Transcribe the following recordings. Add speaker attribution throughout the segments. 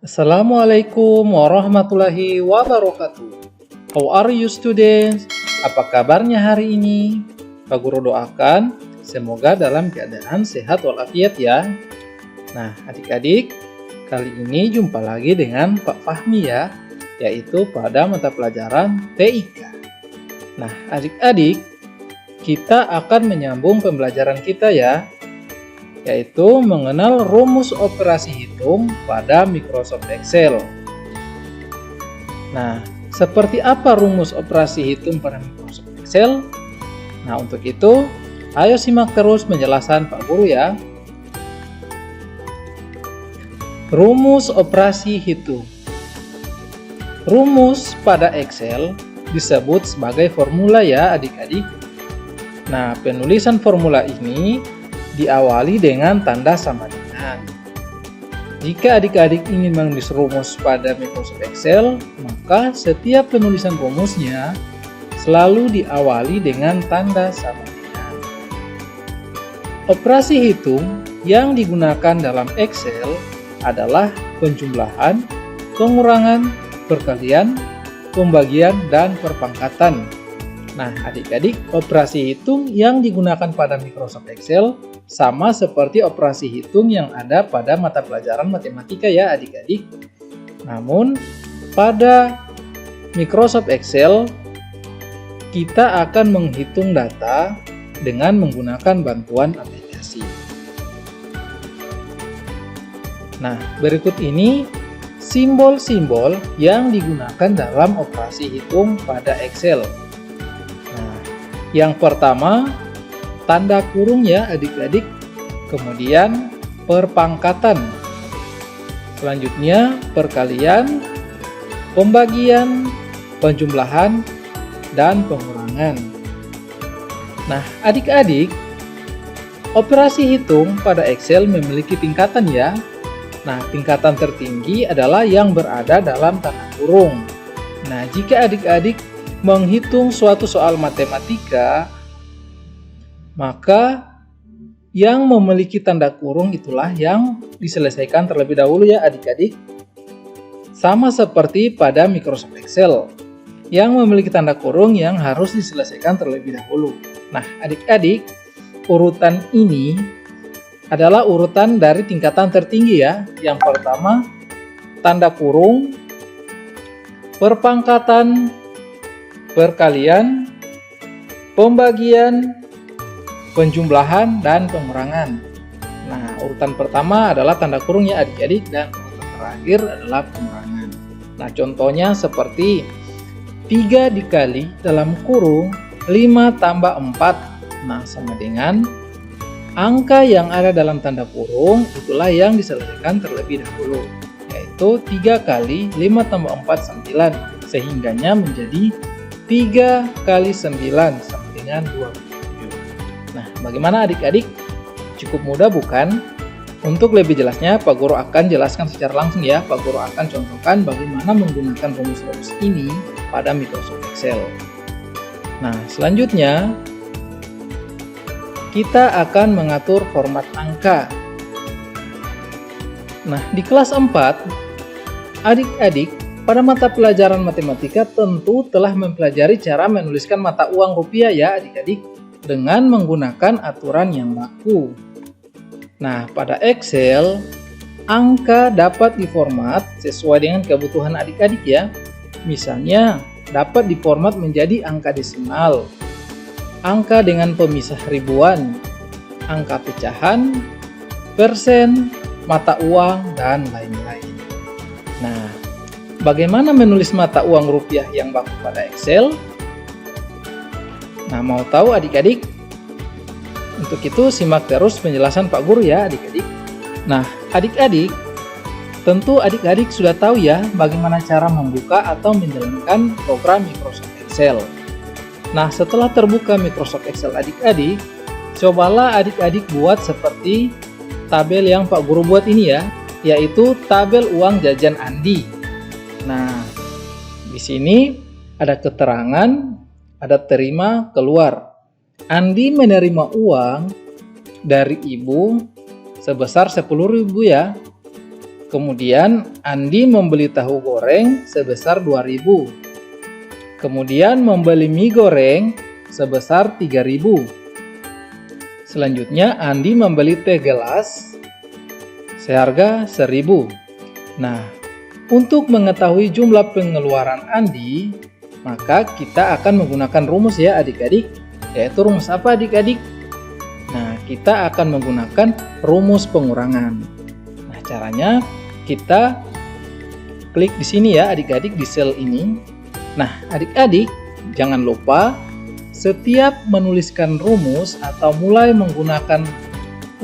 Speaker 1: Assalamualaikum warahmatullahi wabarakatuh. How are you students? Apa kabarnya hari ini? Pak Guru doakan semoga dalam keadaan sehat walafiat ya. Nah adik-adik, kali ini jumpa lagi dengan Pak Fahmi ya, yaitu pada mata pelajaran TIK. Nah adik-adik, kita akan menyambung pembelajaran kita ya, yaitu mengenal rumus operasi hitung pada Microsoft Excel. Nah, seperti apa rumus operasi hitung pada Microsoft Excel? Nah, untuk itu, ayo simak terus penjelasan Pak Guru ya. Rumus operasi hitung. Rumus pada Excel disebut sebagai formula ya adik-adik. Nah, penulisan formula ini diawali dengan tanda sama dengan. Jika adik-adik ingin menulis rumus pada Microsoft Excel, maka setiap penulisan rumusnya selalu diawali dengan tanda sama dengan. Operasi hitung yang digunakan dalam Excel adalah penjumlahan, pengurangan, perkalian, pembagian, dan perpangkatan. Nah, adik-adik, operasi hitung yang digunakan pada Microsoft Excel sama seperti operasi hitung yang ada pada mata pelajaran matematika ya adik-adik. Namun, pada Microsoft Excel, kita akan menghitung data dengan menggunakan bantuan aplikasi. Nah, berikut ini simbol-simbol yang digunakan dalam operasi hitung pada Excel. Yang pertama, tanda kurung ya adik-adik, kemudian perpangkatan, selanjutnya perkalian, pembagian, penjumlahan, dan pengurangan. Nah adik-adik, operasi hitung pada Excel memiliki tingkatan ya. Nah tingkatan tertinggi adalah yang berada dalam tanda kurung. Nah jika adik-adik menghitung suatu soal matematika, maka yang memiliki tanda kurung itulah yang diselesaikan terlebih dahulu ya adik-adik. Sama seperti pada Microsoft Excel, yang memiliki tanda kurung yang harus diselesaikan terlebih dahulu. Nah adik-adik, urutan ini adalah urutan dari tingkatan tertinggi ya. Yang pertama, tanda kurung, perpangkatan, perkalian, pembagian, penjumlahan, dan pengurangan. Nah, urutan pertama adalah tanda kurung ya adik-adik, dan urutan terakhir adalah pengurangan. Nah, contohnya seperti 3 dikali dalam kurung 5 tambah 4. Nah, sama dengan angka yang ada dalam tanda kurung itulah yang diselesaikan terlebih dahulu, yaitu 3 kali 5 tambah 4 9, sehingganya menjadi 3 kali 9 sama dengan 27. Nah, bagaimana adik-adik? Cukup mudah bukan? Untuk lebih jelasnya, Pak Guru akan jelaskan secara langsung ya. Pak Guru akan contohkan bagaimana menggunakan rumus-rumus ini pada Microsoft Excel. Nah, selanjutnya kita akan mengatur format angka. Nah, di kelas 4, adik-adik pada mata pelajaran matematika tentu telah mempelajari cara menuliskan mata uang rupiah ya adik-adik dengan menggunakan aturan yang baku. Nah, pada Excel, angka dapat diformat sesuai dengan kebutuhan adik-adik ya. Misalnya, dapat diformat menjadi angka desimal, angka dengan pemisah ribuan, angka pecahan, persen, mata uang, dan lain-lain. Nah, bagaimana menulis mata uang rupiah yang baku pada Excel? Nah, mau tahu adik-adik? Untuk itu simak terus penjelasan Pak Guru ya adik-adik. Nah, adik-adik, tentu adik-adik sudah tahu ya bagaimana cara membuka atau menjalankan program Microsoft Excel. Nah, setelah terbuka Microsoft Excel adik-adik, cobalah adik-adik buat seperti tabel yang Pak Guru buat ini ya, yaitu tabel uang jajan Andi. Nah, di sini ada keterangan, ada terima, keluar. Andi menerima uang dari ibu sebesar 10.000 ya. Kemudian Andi membeli tahu goreng sebesar 2.000. Kemudian membeli mie goreng sebesar 3.000. Selanjutnya Andi membeli teh gelas seharga 1.000. Nah, untuk mengetahui jumlah pengeluaran Andi, maka kita akan menggunakan rumus ya adik-adik. Yaitu rumus apa adik-adik? Nah, kita akan menggunakan rumus pengurangan. Nah, caranya kita klik di sini ya adik-adik di sel ini. Nah, adik-adik jangan lupa setiap menuliskan rumus atau mulai menggunakan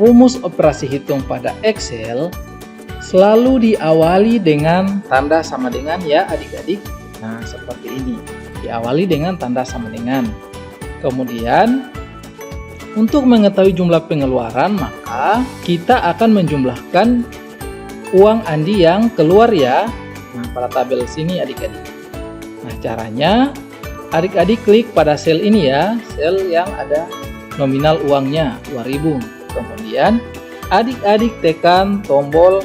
Speaker 1: rumus operasi hitung pada Excel selalu diawali dengan tanda sama dengan ya adik-adik. Nah, seperti ini. Diawali dengan tanda sama dengan. Kemudian untuk mengetahui jumlah pengeluaran, maka kita akan menjumlahkan uang Andi yang keluar ya. Nah, pada tabel sini adik-adik. Nah, caranya adik-adik klik pada sel ini ya, sel yang ada nominal uangnya 2.000. Kemudian adik-adik tekan tombol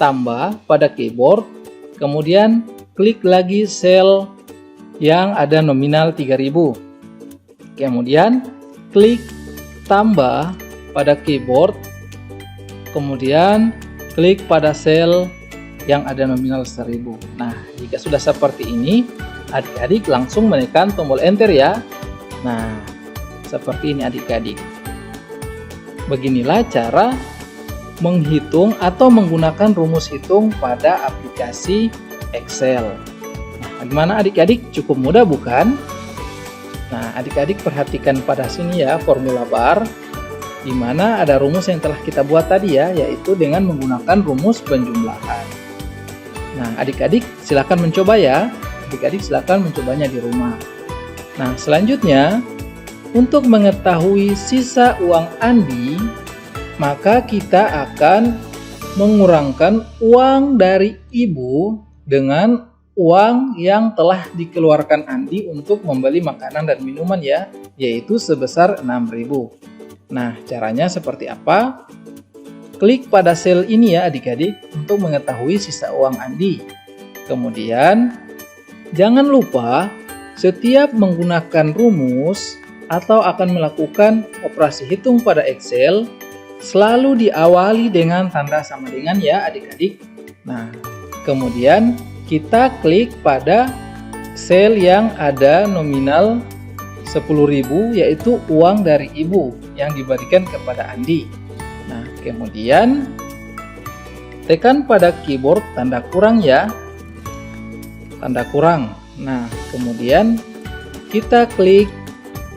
Speaker 1: tambah pada keyboard. Kemudian klik lagi sel yang ada nominal 3.000. Kemudian klik tambah pada keyboard. Kemudian klik pada sel yang ada nominal 1.000. Nah, jika sudah seperti ini, adik-adik langsung menekan tombol enter ya. Nah, seperti ini adik-adik. Beginilah cara menghitung atau menggunakan rumus hitung pada aplikasi Excel. Nah, bagaimana adik-adik? Cukup mudah bukan? Nah, adik-adik perhatikan pada sini ya formula bar, di mana ada rumus yang telah kita buat tadi ya, yaitu dengan menggunakan rumus penjumlahan. Nah, adik-adik silakan mencoba ya. Adik-adik silakan mencobanya di rumah. Nah, selanjutnya untuk mengetahui sisa uang Andi, maka kita akan mengurangkan uang dari ibu dengan uang yang telah dikeluarkan Andi untuk membeli makanan dan minuman ya, yaitu sebesar 6.000. Nah, caranya seperti apa? Klik pada sel ini ya adik-adik untuk mengetahui sisa uang Andi. Kemudian, jangan lupa setiap menggunakan rumus atau akan melakukan operasi hitung pada Excel, selalu diawali dengan tanda sama dengan ya adik-adik. Nah, kemudian kita klik pada sel yang ada nominal 10.000, yaitu uang dari ibu yang diberikan kepada Andi. Nah, kemudian tekan pada keyboard tanda kurang ya, tanda kurang. Nah, kemudian kita klik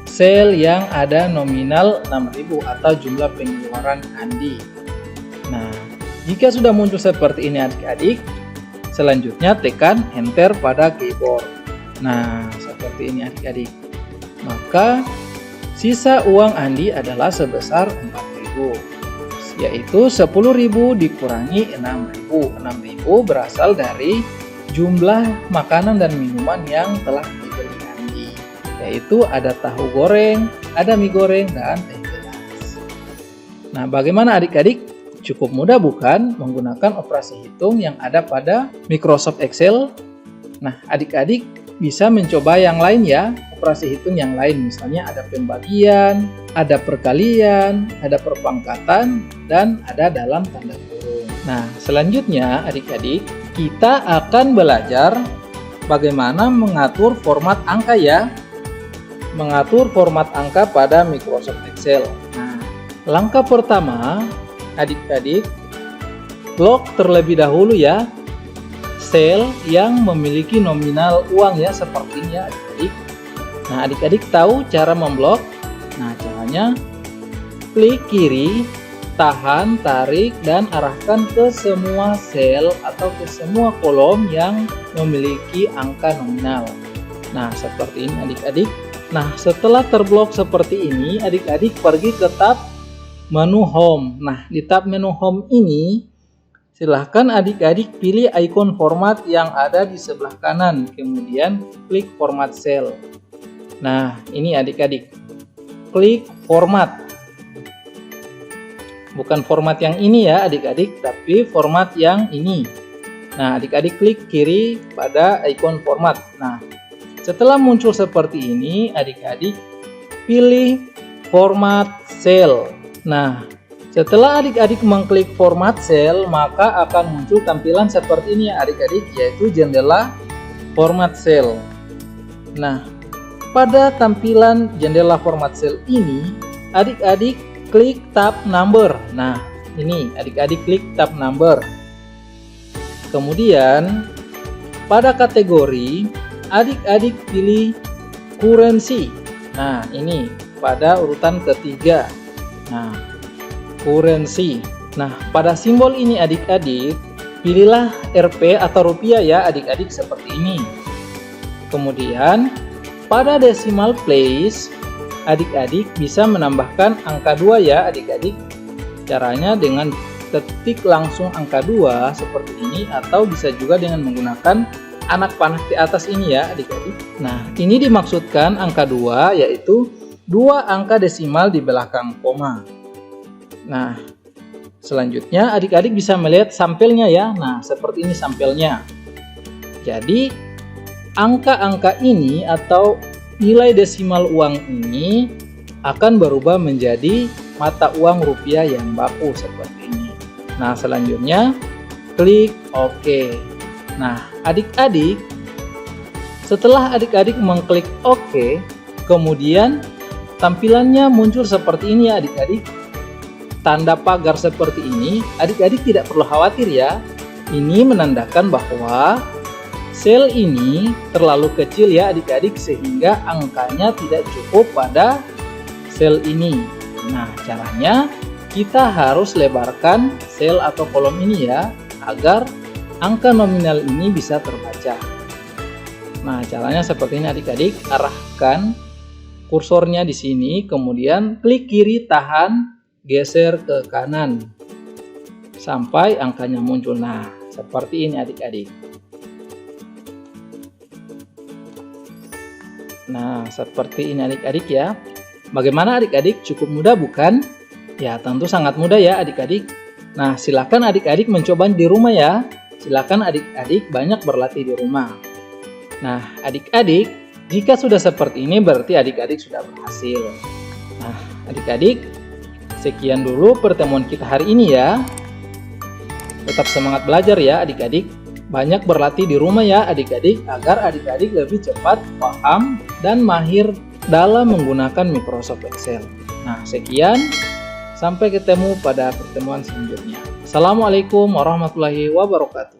Speaker 1: sel yang ada nominal 6.000 atau jumlah pengeluaran Andi. Nah, jika sudah muncul seperti ini adik-adik, selanjutnya tekan enter pada keyboard. Nah, seperti ini adik-adik. Maka sisa uang Andi adalah sebesar 4.000, yaitu 10.000 dikurangi 6.000. 6.000 berasal dari jumlah makanan dan minuman yang telah dibeli Andi, yaitu ada tahu goreng, ada mie goreng, dan teh gelas. Nah, bagaimana adik-adik? Cukup mudah bukan menggunakan operasi hitung yang ada pada Microsoft Excel? Nah, adik-adik bisa mencoba yang lain ya, operasi hitung yang lain. Misalnya ada pembagian, ada perkalian, ada perpangkatan, dan ada dalam tanda kurung. Nah, selanjutnya adik-adik, kita akan belajar bagaimana mengatur format angka ya. Mengatur format angka pada Microsoft Excel. Nah, langkah pertama, adik-adik, blok terlebih dahulu ya sel yang memiliki nominal uang ya, seperti ini ya adik-adik. Nah, adik-adik tahu cara memblok? Nah, caranya klik kiri, tahan, tarik, dan arahkan ke semua sel atau ke semua kolom yang memiliki angka nominal. Nah, seperti ini adik-adik. Nah, setelah terblok seperti ini, adik-adik pergi ke tab menu home. Nah, di tab menu home ini silahkan adik-adik pilih ikon format yang ada di sebelah kanan, kemudian klik format cell. Nah, ini adik-adik, klik format. bukan format yang ini ya adik-adik, tapi format yang ini. Nah, adik-adik klik kiri pada ikon format. Nah, setelah muncul seperti ini, adik-adik pilih format cell. Nah, setelah adik-adik mengklik format cell, maka akan muncul tampilan seperti ini ya adik-adik, yaitu jendela format cell. Nah, pada tampilan jendela format cell ini, adik-adik klik tab number. Nah, ini adik-adik klik tab number. Kemudian pada kategori adik-adik pilih currency. Nah, ini pada urutan ketiga. Nah, currency. Nah, pada simbol ini adik-adik pilihlah Rp atau rupiah ya adik-adik seperti ini. Kemudian pada decimal place adik-adik bisa menambahkan angka 2 ya adik-adik. Caranya dengan ketik langsung angka 2 seperti ini, atau bisa juga dengan menggunakan anak panah di atas ini ya adik-adik. Nah, ini dimaksudkan angka 2 yaitu 2 angka desimal di belakang koma. Nah, selanjutnya adik-adik bisa melihat sampelnya ya. Nah, seperti ini sampelnya. Jadi angka-angka ini atau nilai desimal uang ini akan berubah menjadi mata uang rupiah yang baku seperti ini. Nah, selanjutnya klik OK. Nah, adik-adik setelah adik-adik mengklik OK, kemudian tampilannya muncul seperti ini ya adik-adik. Tanda pagar seperti ini, adik-adik tidak perlu khawatir ya. Ini menandakan bahwa sel ini terlalu kecil ya adik-adik, sehingga angkanya tidak cukup pada sel ini. Nah, caranya kita harus lebarkan sel atau kolom ini ya, agar angka nominal ini bisa terbaca. Nah, caranya seperti ini adik-adik. Arahkan kursornya di sini, kemudian klik kiri, tahan, geser ke kanan sampai angkanya muncul. Nah, seperti ini adik-adik. Nah, seperti ini adik-adik ya. Bagaimana adik-adik? Cukup mudah bukan? Ya, tentu sangat mudah ya adik-adik. Nah, silakan adik-adik mencoba di rumah ya. Silakan adik-adik banyak berlatih di rumah. Nah, adik-adik, jika sudah seperti ini berarti adik-adik sudah berhasil. Nah, adik-adik, sekian dulu pertemuan kita hari ini ya. Tetap semangat belajar ya adik-adik. Banyak berlatih di rumah ya adik-adik, agar adik-adik lebih cepat paham dan mahir dalam menggunakan Microsoft Excel. Nah, sekian. Sampai ketemu pada pertemuan selanjutnya. Assalamualaikum warahmatullahi wabarakatuh.